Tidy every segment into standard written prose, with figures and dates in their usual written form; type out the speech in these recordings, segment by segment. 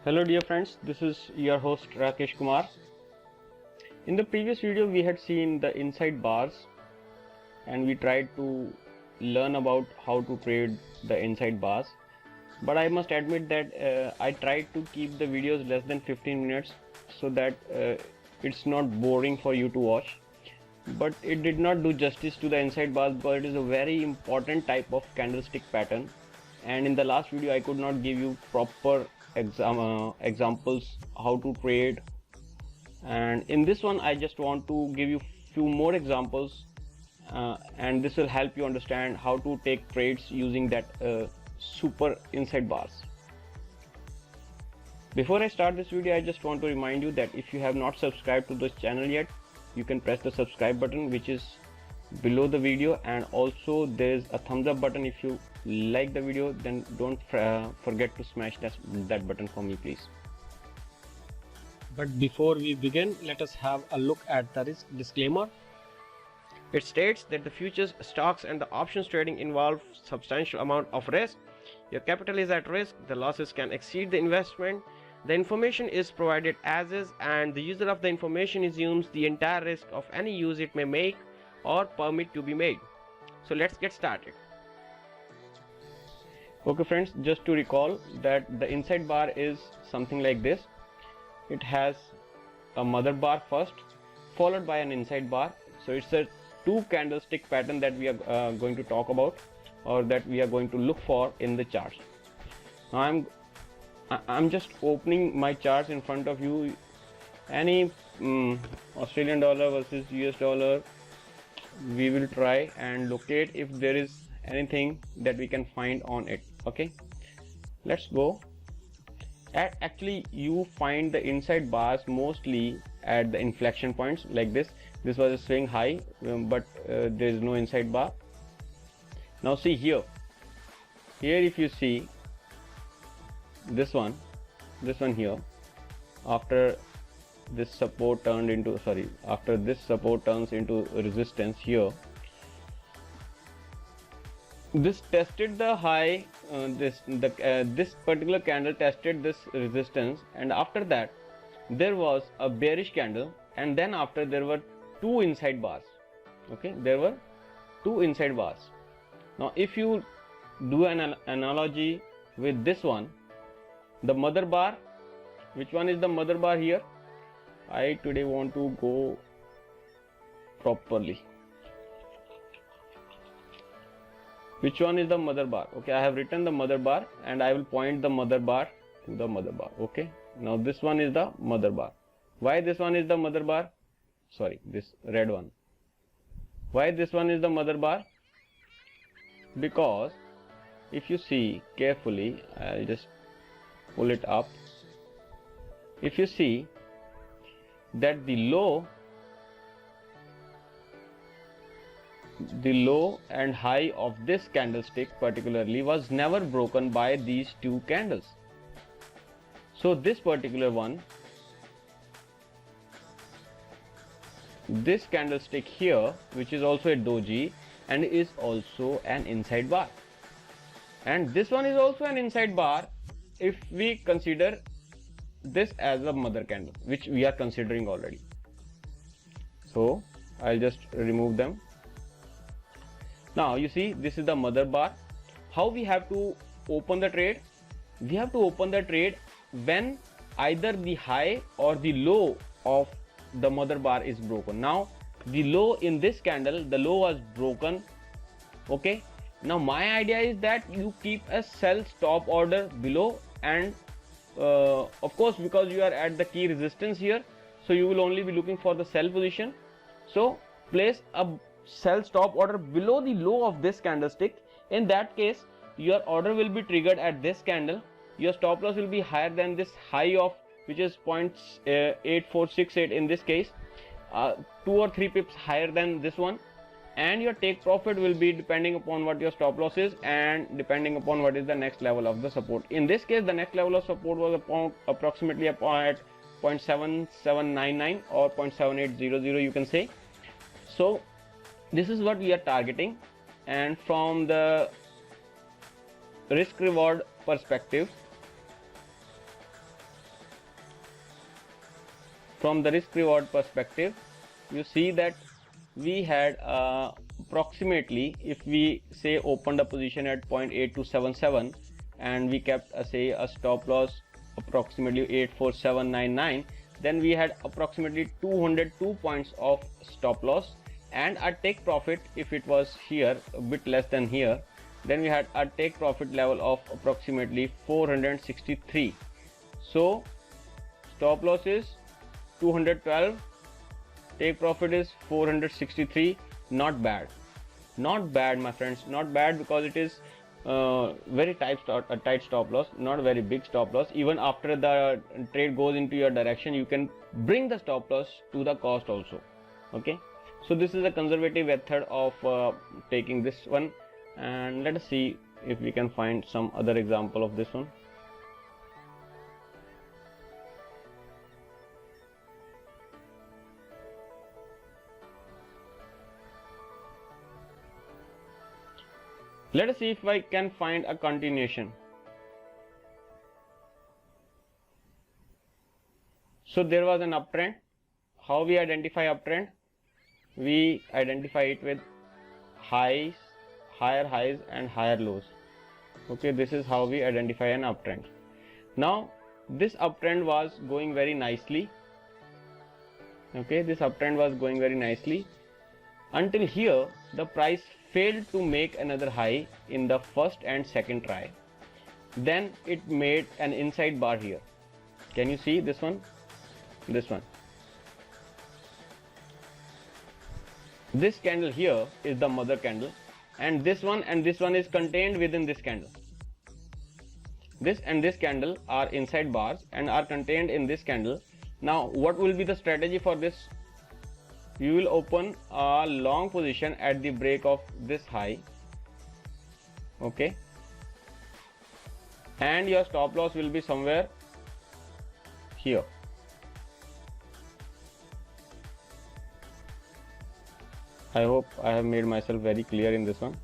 Hello dear friends, this is your host Rakesh Kumar. In the previous video we had seen the inside bars and we tried to learn about how to trade the inside bars. But I must admit that I tried to keep the videos less than 15 minutes so that it's not boring for you to watch. But it did not do justice to the inside bars because it is a very important type of candlestick pattern. And in the last video I could not give you proper examples how to trade, and in this one I just want to give you few more examples and this will help you understand how to take trades using that super inside bars. Before I start this video, I just want to remind you that if you have not subscribed to this channel yet, you can press the subscribe button which is below the video, and also there's a thumbs up button. If you like the video, then don't forget to smash that button for me, please. But before we begin, let us have a look at the risk disclaimer. It states that the futures, stocks and the options trading involve substantial amount of risk. Your capital is at risk. The losses can exceed the investment. The information is provided as is, and the user of the information assumes the entire risk of any use it may make or permit to be made. So let's get started. Okay friends, just to recall that the inside bar is something like this. It has a mother bar first, followed by an inside bar. So it's a two candlestick pattern that we are going to talk about, or that we are going to look for in the charts. Now I'm just opening my charts in front of you. Any Australian dollar versus US dollar, we will try and locate if there is anything that we can find on it. Okay, let's go. Actually you find the inside bars mostly at the inflection points like this. This was a swing high, but there is no inside bar. Now see here if you see this one here, after this support turned into after this support turns into resistance here, this tested the high, this particular candle tested this resistance, and after that there was a bearish candle, and then after there were two inside bars. Okay, there were two inside bars. Now if you do an analogy with this one, the mother bar, which one is the mother bar here? I today want to go properly. Which one is the mother bar? Okay, I have written the mother bar and I will point the mother bar to the mother bar. Okay, now this one is the mother bar. Why this one is the mother bar? Sorry, this red one. Why this one is the mother bar? Because if you see carefully, I'll just pull it up. If you see that the low and high of this candlestick particularly was never broken by these two candles. So this particular one, this candlestick here, which is also a doji and is also an inside bar, and this one is also an inside bar if we consider this as a mother candle, which we are considering already. So I'll just remove them. Now you see, this is the mother bar. How we have to open the trade? We have to open the trade when either the high or the low of the mother bar is broken. Now the low in this candle, the low was broken. Okay, now my idea is that you keep a sell stop order below, and of course because you are at the key resistance here, so you will only be looking for the sell position. So place a sell stop order below the low of this candlestick. In that case your order will be triggered at this candle. Your stop loss will be higher than this high of, which is 0.8468 in this case, 2 or 3 pips higher than this one, and your take profit will be depending upon what your stop loss is and depending upon what is the next level of the support. In this case the next level of support was approximately at 0.7799 or 0.7800 you can say. So this is what we are targeting, and from the risk reward perspective, from the risk reward perspective, you see that we had approximately, if we say opened a position at 0.8277 and we kept say a stop loss approximately 84799, then we had approximately 202 points of stop loss, and our take profit, if it was here a bit less than here, then we had a take profit level of approximately 463. So stop loss is 212, take profit is 463. Not bad, not bad my friends, not bad, because it is very tight stop loss, not a very big stop loss. Even after the trade goes into your direction, you can bring the stop loss to the cost also. Okay, so this is a conservative method of taking this one, and let us see if we can find some other example of this one. Let us see if I can find a continuation. So there was an uptrend. How we identify uptrend? We identify it with highs, higher highs and higher lows. Okay, this is how we identify an uptrend. Now this uptrend was going very nicely. Okay, this uptrend was going very nicely until here the price failed to make another high in the first and second try. Then it made an inside bar here. Can you see this one? This one. This candle here is the mother candle, and this one is contained within this candle. This and this candle are inside bars and are contained in this candle. Now what will be the strategy for this? You will open a long position at the break of this high. Okay, and your stop loss will be somewhere here. I hope I have made myself very clear in this one.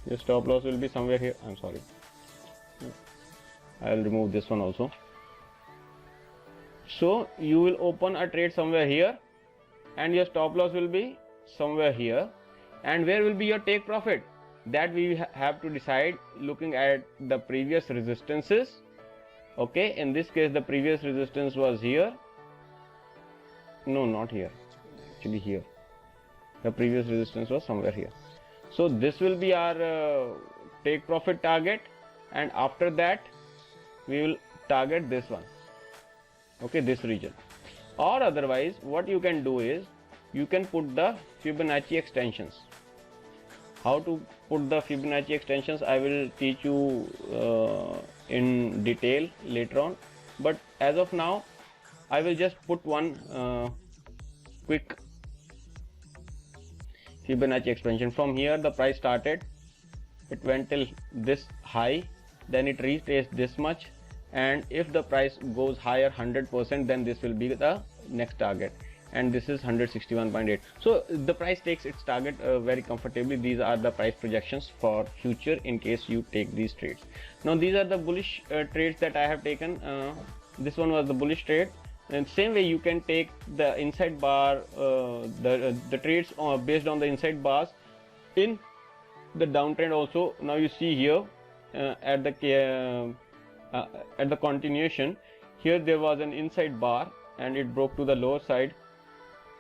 Your stop loss will be somewhere here. I'm sorry, I'll remove this one also. So you will open a trade somewhere here, and your stop loss will be somewhere here. And where will be your take profit? That we have to decide looking at the previous resistances. Okay, in this case the previous resistance was here. No, not here, actually here. The previous resistance was somewhere here. So this will be our take profit target, and after that we will target this one. Okay, this region. Or otherwise what you can do is you can put the Fibonacci extensions. How to put the Fibonacci extensions I will teach you in detail later on, but as of now I will just put one quick Fibonacci expansion. From here the price started, it went till this high, then it retraced this much, and if the price goes higher 100%, then this will be the next target, and this is 161.8. so the price takes its target very comfortably. These are the price projections for future in case you take these trades. Now these are the bullish trades that I have taken. This one was the bullish trade, and same way you can take the inside bar, the trades based on the inside bars in the downtrend also. Now you see here at the continuation, here there was an inside bar and it broke to the lower side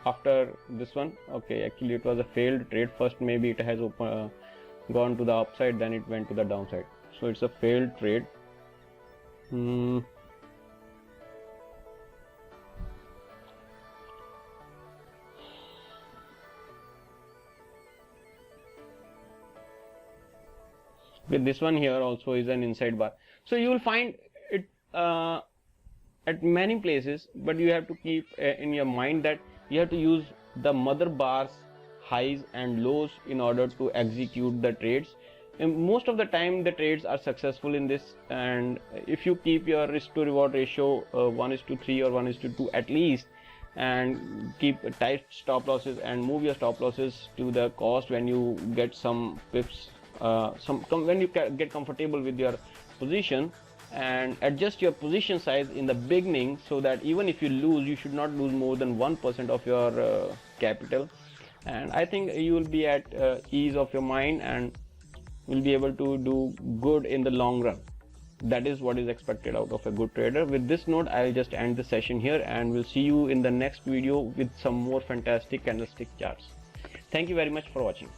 after this one. Okay, actually it was a failed trade. First maybe it has gone to the upside, then it went to the downside, so it's a failed trade. With this one here also is an inside bar. So you will find it at many places, but you have to keep in your mind that you have to use the mother bars, highs and lows in order to execute the trades. And most of the time the trades are successful in this, and if you keep your risk to reward ratio 1:3 or 1:2 at least, and keep tight stop losses and move your stop losses to the cost when you get some pips, when you get comfortable with your position, and adjust your position size in the beginning, so that even if you lose, you should not lose more than 1% of your capital. And I think you will be at ease of your mind and will be able to do good in the long run. That is what is expected out of a good trader. With this note, I'll just end the session here, and we'll see you in the next video with some more fantastic candlestick charts. Thank you very much for watching.